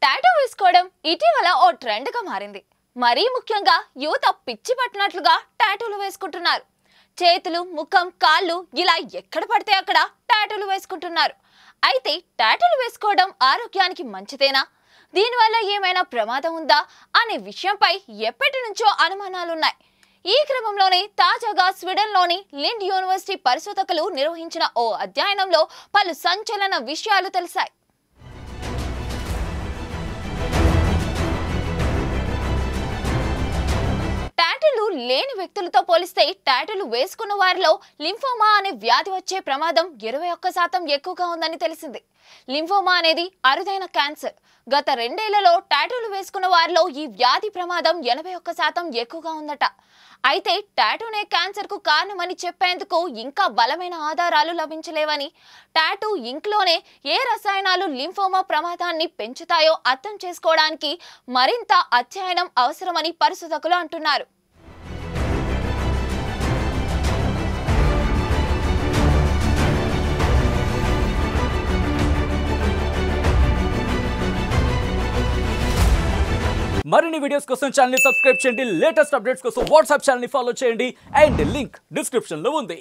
Tattoo వేసుకోవడం ఇటీవల ఓ ట్రెండ్గా మారింది. మరీ ముఖ్యంగా యువత పిచ్చి పట్టినట్లుగా టాటూలు వేసుకుంటున్నారు. చేతులు, ముఖం, కాళ్ళు ఇలా ఎక్కడ పడితే అక్కడ టాటూలు వేసుకుంటున్నారు. అయితే టాటూలు వేసుకోవడం ఆరోగ్యానికి మంచిదేనా? దీనివల్ల ఏమైనా ప్రమాదం ఉందా అనే విషయంపై ఎప్పటి నుంచో అనుమానాలున్నాయి. ఈ క్రమంలోనే తాజాగా స్వీడన్లోని లిండ్ యూనివర్సిటీ పరిశోధకులు నిర్వహించిన ఓ అధ్యయనంలో పలు సంచలన విషయాలు తెలిసాయి. టాటూలు లేని వ్యక్తులతో పోలిస్తే టాటూలు వేసుకున్న వారిలో లింఫోమా అనే వ్యాధి వచ్చే ప్రమాదం 21% ఎక్కువగా ఉందని తెలిసింది. లింఫోమా అనేది అరుదైన క్యాన్సర్. గత 2 ఏళ్లలో టాటూలు వేసుకున్న వారిలో ఈ వ్యాధి ప్రమాదం 81% ఎక్కువగా ఉందట. అయితే టాటూనే క్యాన్సర్ కు కారణమని చెప్పేందుకు ఇంకా బలమైన ఆధారాలు లభించలేవని, టాటూ ఇంక్లోనే ఏ రసాయనాలు లింఫోమా ప్రమాదాన్ని పెంచుతాయో అర్థం చేసుకోవడానికి మరింత అధ్యయనం అవసరమని పరిశోధకులు అంటున్నారు. మరిన్ని వీడియోస్ కోసం ఛానల్ ని సబ్స్క్రైబ్ చేయండి. లేటెస్ట్ అప్డేట్స్ కోసం వాట్సాప్ ఛానల్ ని ఫాలో చేయండి. అండ్ లింక్ డిస్క్రిప్షన్ లో ఉంది.